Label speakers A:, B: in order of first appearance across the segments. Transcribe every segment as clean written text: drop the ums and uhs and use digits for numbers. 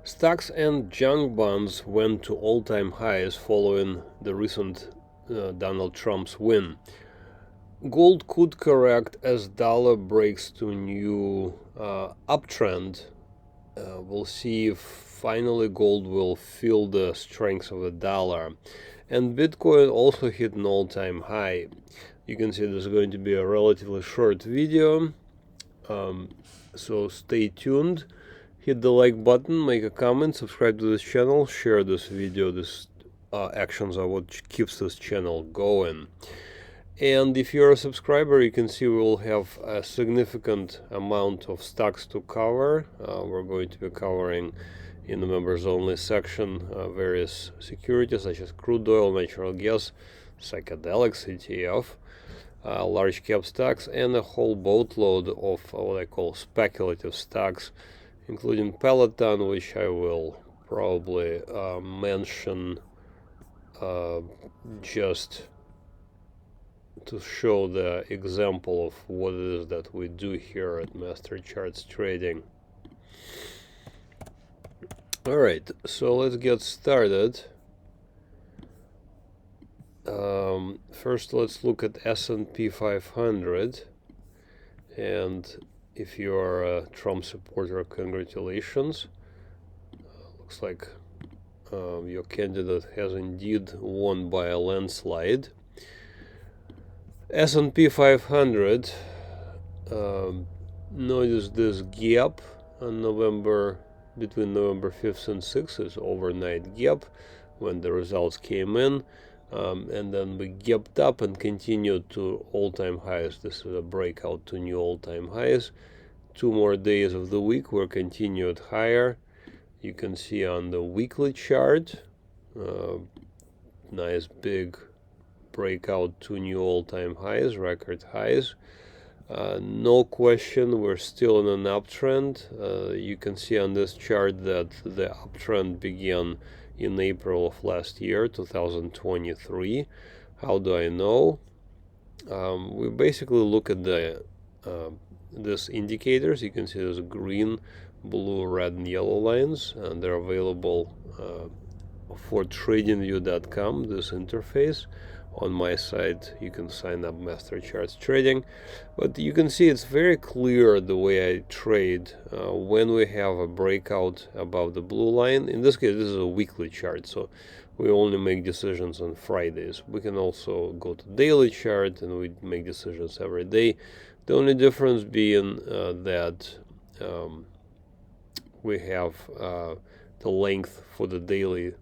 A: Stocks and junk bonds went to all-time highs following the recent Donald Trump's win. Gold could correct as dollar breaks to new uptrend. We'll see if finally gold will feel the strength of the dollar. And Bitcoin also hit an all-time high. You can see this is going to be a relatively short video, so stay tuned. Hit the like button, make a comment, subscribe to this channel, share this video. These actions are what keeps this channel going. And if you're a subscriber, you can see we will have a significant amount of stocks to cover. We're going to be covering in the members only section various securities such as crude oil, natural gas, psychedelics, ETF, large cap stocks, and a whole boatload of what I call speculative stocks, including Peloton, which I will probably mention just to show the example of what it is that we do here at Master Charts Trading. Alright, so let's get started. First, let's look at S&P 500, and if you are a Trump supporter, congratulations. Looks like your candidate has indeed won by a landslide. S&P 500, notice this gap on between November 5th and 6th is overnight gap when the results came in, and then we gapped up and continued to all-time highs. This is a breakout to new all-time highs. 2 more days of the week were continued higher. You can see on the weekly chart, nice big breakout to new all-time highs, record highs. No question, we're still in an uptrend. You can see on this chart that the uptrend began in April of last year, 2023. How do I know? We basically look at the these indicators. You can see there's green, blue, red, and yellow lines, and they're available for TradingView.com, this interface. On my site, you can sign up Master Charts Trading, but you can see it's very clear the way I trade when we have a breakout above the blue line. In this case, this is a weekly chart, so we only make decisions on Fridays. We can also go to daily chart and we make decisions every day. The only difference being that we have the length for the daily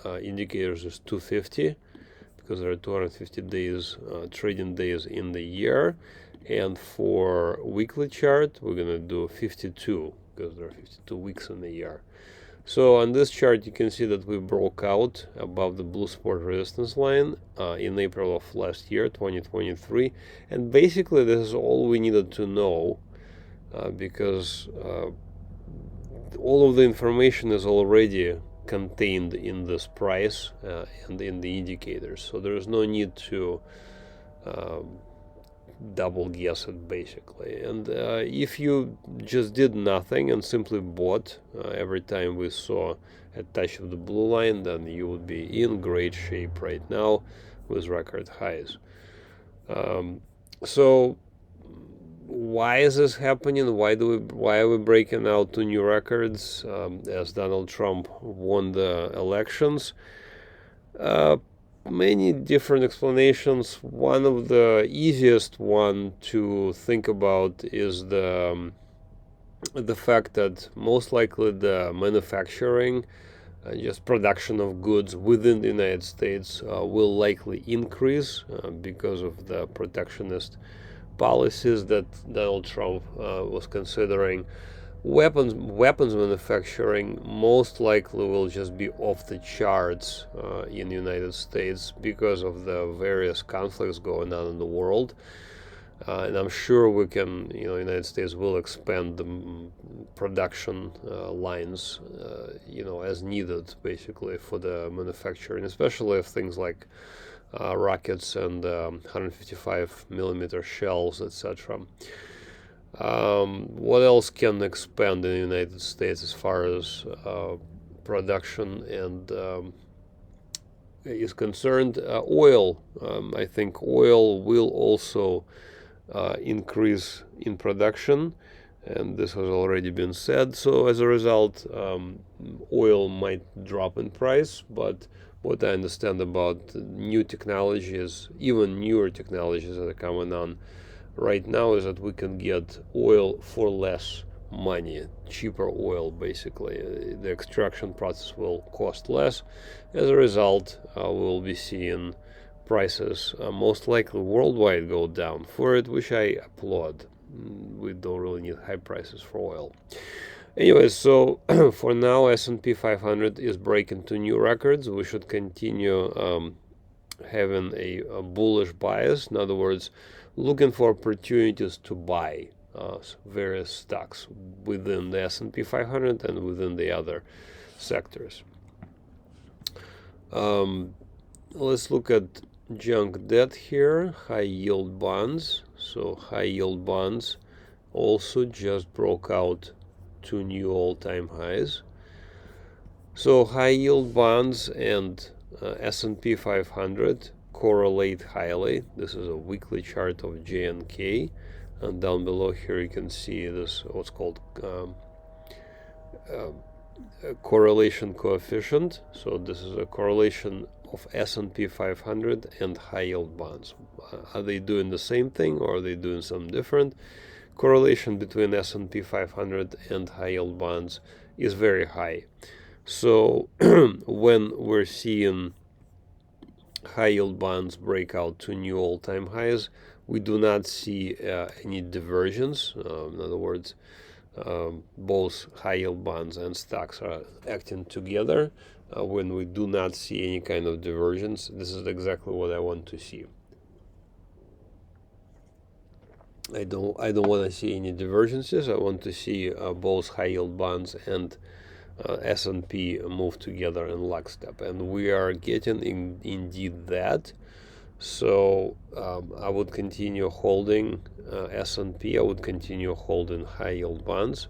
A: indicators is 250, because there are 250 days, trading days in the year. And for weekly chart, we're going to do 52, because there are 52 weeks in the year. So on this chart, you can see that we broke out above the blue support resistance line in April of last year, 2023. And basically, this is all we needed to know, because all of the information is already contained in this price and in the indicators, so there is no need to double guess it, basically. And if you just did nothing and simply bought every time we saw a touch of the blue line, then you would be in great shape right now with record highs. So why is this happening? Why are we breaking out to new records as Donald Trump won the elections? Many different explanations. One of the easiest one to think about is the fact that most likely the manufacturing, just production of goods within the United States will likely increase because of the protectionist policies that Donald Trump was considering. Weapons manufacturing most likely will just be off the charts in the United States because of the various conflicts going on in the world. And I'm sure we can, United States will expand the production lines, as needed, basically, for the manufacturing, especially of things like rockets and 155 millimeter shells, etc. What else can expand in the United States as far as production and is concerned? Oil. I think oil will also increase in production, and this has already been said. So as a result, oil might drop in price, but what I understand about new technologies, even newer technologies that are coming on right now, is that we can get oil for less money, cheaper oil basically. The extraction process will cost less. As a result, we'll be seeing prices most likely worldwide go down for it, which I applaud. We don't really need high prices for oil. Anyways, so for now, S&P 500 is breaking two new records. We should continue having a bullish bias. In other words, looking for opportunities to buy various stocks within the S&P 500 and within the other sectors. Let's look at junk debt here, high yield bonds. So high yield bonds also just broke out two new all-time highs. So high yield bonds and S&P 500 correlate highly. This is a weekly chart of JNK, and down below here you can see this what's called correlation coefficient. So this is a correlation of S&P 500 and high yield bonds. Are they doing the same thing, or are they doing something different? Correlation between S&P 500 and high yield bonds is very high. So when we're seeing high yield bonds break out to new all-time highs, we do not see any divergence. In other words, both high yield bonds and stocks are acting together. When we do not see any kind of divergence, this is exactly what I want to see. I don't want to see any divergences. I want to see both high yield bonds and S&P move together in lockstep, and we are getting indeed that. So I would continue holding S&P. I would continue holding high yield bonds.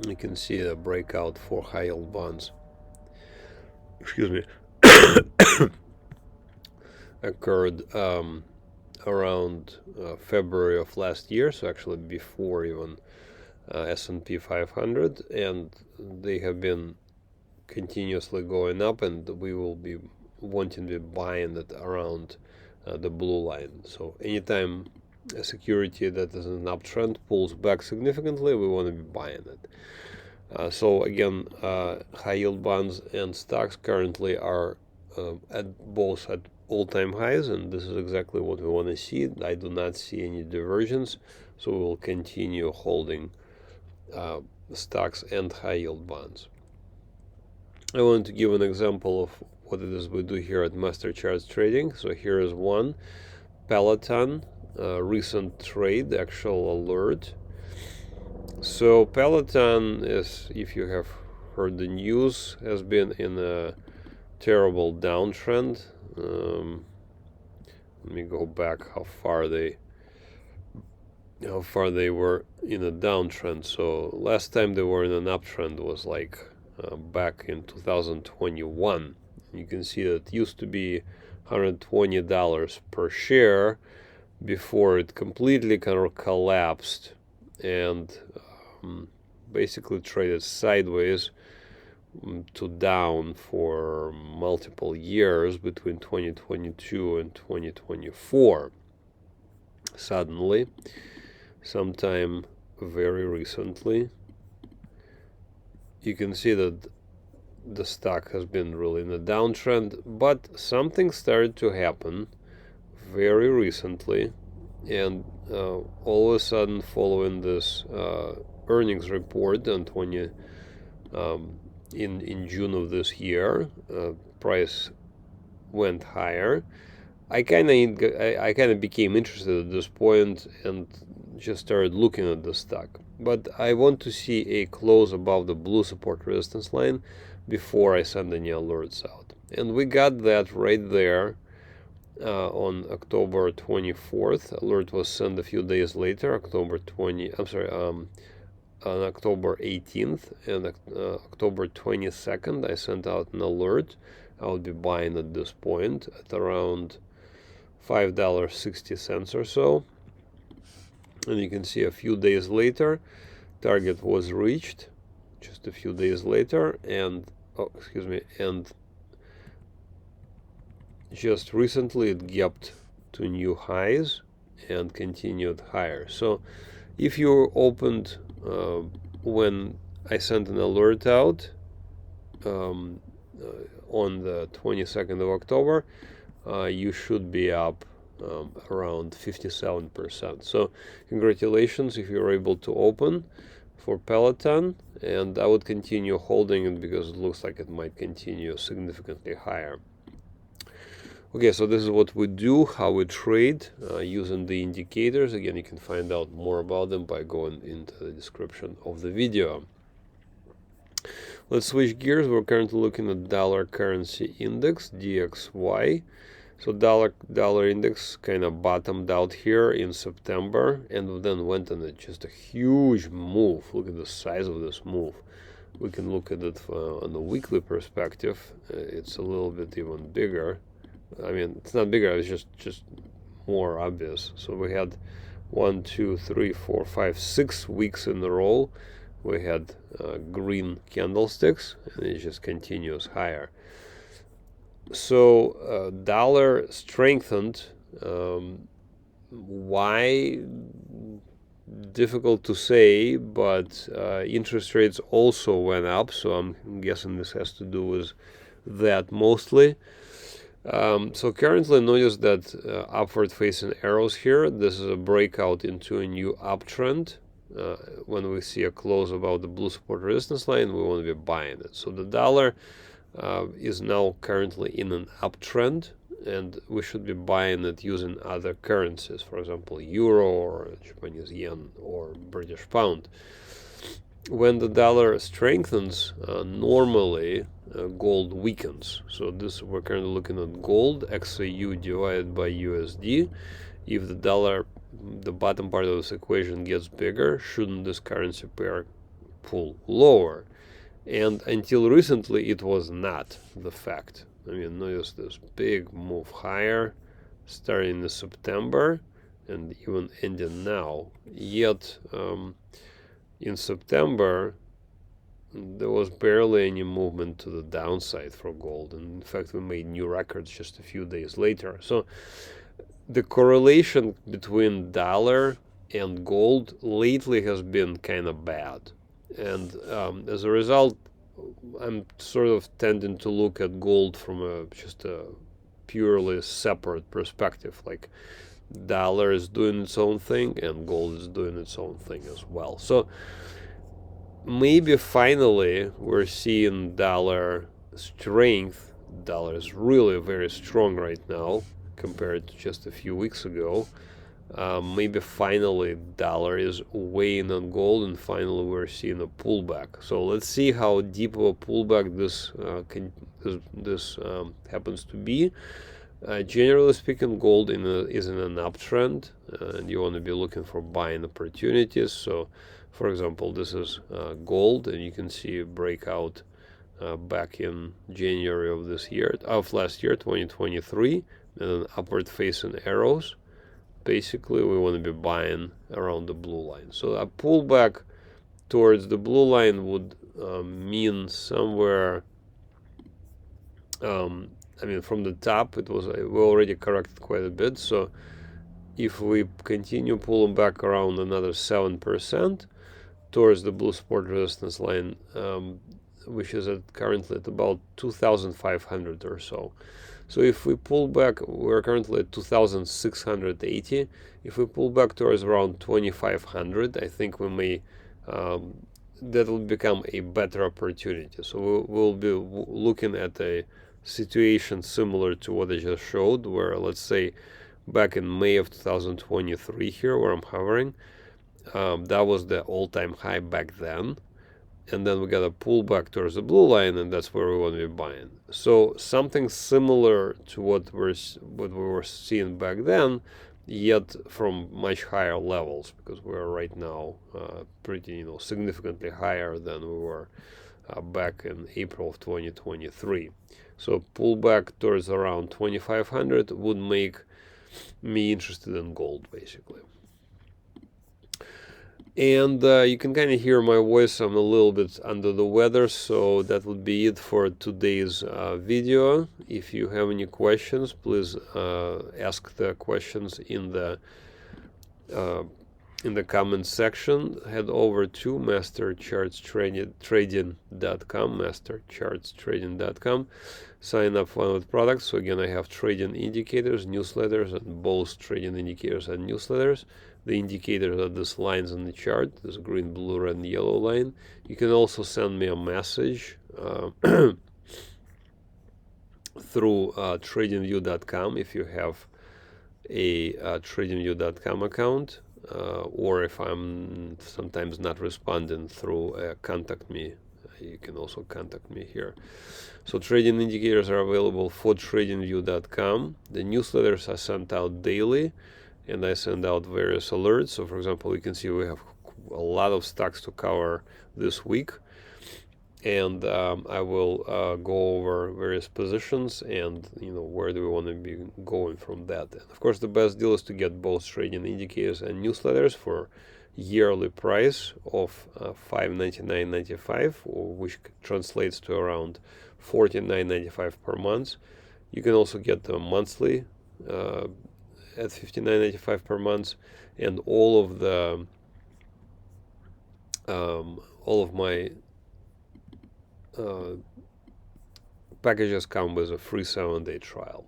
A: You can see the breakout for high yield bonds. Excuse me. Occurred around February of last year, so actually before even S&P 500, and they have been continuously going up, and we will be wanting to be buying it around the blue line. So anytime a security that is in an uptrend pulls back significantly, we want to be buying it. So again, high yield bonds and stocks currently are both at all-time highs, and this is exactly what we want to see. I do not see any divergence, so we will continue holding stocks and high yield bonds. I want to give an example of what it is we do here at Master Charts Trading. So here is one, Peloton, recent trade, actual alert. So Peloton is, if you have heard the news, has been in a terrible downtrend. Let me go back how far they were in a downtrend. So last time they were in an uptrend was like back in 2021. You can see that it used to be $120 per share before it completely kind of collapsed and basically traded sideways to down for multiple years between 2022 and 2024. Suddenly, sometime very recently, you can see that the stock has been really in a downtrend, but something started to happen very recently, and all of a sudden, following this earnings report on in June of this year, price went higher. I kind of became interested at this point and just started looking at the stock. But I want to see a close above the blue support resistance line before I send any alerts out. And we got that right there on October 24th. Alert was sent a few days later, on October 18th, and October 22nd I sent out an alert. I would be buying at this point at around $5.60 or so. And you can see a few days later, target was reached just a few days later, and and just recently it gapped to new highs and continued higher. So if you opened when I sent an alert out on the 22nd of October, you should be up around 57%. So congratulations if you're able to open for Peloton, and I would continue holding it because it looks like it might continue significantly higher. Okay, so this is what we do, how we trade using the indicators. Again, you can find out more about them by going into the description of the video. Let's switch gears. We're currently looking at dollar currency index, DXY. So dollar index kind of bottomed out here in September and then went on just a huge move. Look at the size of this move. We can look at it on a weekly perspective. It's a little bit even bigger. I mean, it's not bigger, it's just more obvious. So we had 1, 2, 3, 4, 5, 6 weeks in a row. We had green candlesticks, and it just continues higher. So dollar strengthened. Why? Difficult to say, but interest rates also went up. So I'm guessing this has to do with that mostly. So currently notice that upward facing arrows here. This is a breakout into a new uptrend. When we see a close above the blue support resistance line, we want to be buying it. So the dollar is now currently in an uptrend, and we should be buying it using other currencies, for example, euro or Japanese yen or British pound. When the dollar strengthens, normally gold weakens. So this, we're currently looking at gold, XAU divided by USD. If the dollar, the bottom part of this equation, gets bigger, shouldn't this currency pair pull lower? And until recently, it was not the fact. I mean, notice this big move higher starting in September and even ending now. Yet, in September, there was barely any movement to the downside for gold. And in fact, we made new records just a few days later. So the correlation between dollar and gold lately has been kind of bad. And as a result, I'm sort of tending to look at gold from just a purely separate perspective. Like, dollar is doing its own thing and gold is doing its own thing as well. So maybe finally we're seeing dollar strength. Dollar is really very strong right now compared to just a few weeks ago. Maybe finally dollar is weighing on gold, and finally we're seeing a pullback. So let's see how deep of a pullback this happens to be. Generally speaking, gold is in an uptrend, and you want to be looking for buying opportunities. So, for example, this is gold, and you can see a breakout back in January of last year, 2023, and then upward facing arrows. Basically, we want to be buying around the blue line. So a pullback towards the blue line would mean somewhere. I mean, from the top, we already corrected quite a bit. So if we continue pulling back around another 7% towards the blue support resistance line, which is currently at about 2,500 or so. So if we pull back, we're currently at 2,680. If we pull back towards around 2,500, I think we may, that will become a better opportunity. So we'll be looking at a situation similar to what I just showed, where, let's say, back in May of 2023 here, where I'm hovering, that was the all-time high back then. and then we got a pullback towards the blue line, and that's where we want to be buying. So something similar to what we were seeing back then, yet from much higher levels, because we're right now pretty significantly higher than we were back in April of 2023. So pullback towards around 2500 would make me interested in gold, basically. And you can kind of hear my voice. I'm a little bit under the weather, so that would be it for today's video. If you have any questions, please ask the questions in the comment section. Head over to MasterChartsTrading.com, MasterChartsTrading.com. Sign up for one of the products. So again, I have trading indicators, newsletters, and both trading indicators and newsletters. The indicators are these lines on the chart, this green, blue, red, and yellow line. You can also send me a message through TradingView.com if you have a TradingView.com account, or if I'm sometimes not responding through contact me, you can also contact me here. So trading indicators are available for TradingView.com. The newsletters are sent out daily, and I send out various alerts. So for example, you can see we have a lot of stocks to cover this week, and I will go over various positions and where do we want to be going from that. And of course, the best deal is to get both trading indicators and newsletters for yearly price of $599.95, which translates to around $49.95 per month. You can also get the monthly at $59.95 per month, and all of my packages come with a free 7-day trial.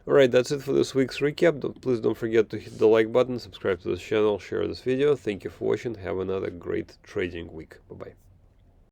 A: Alright, that's it for this week's recap. Please don't forget to hit the like button, subscribe to this channel, share this video. Thank you for watching. Have another great trading week. Bye-bye.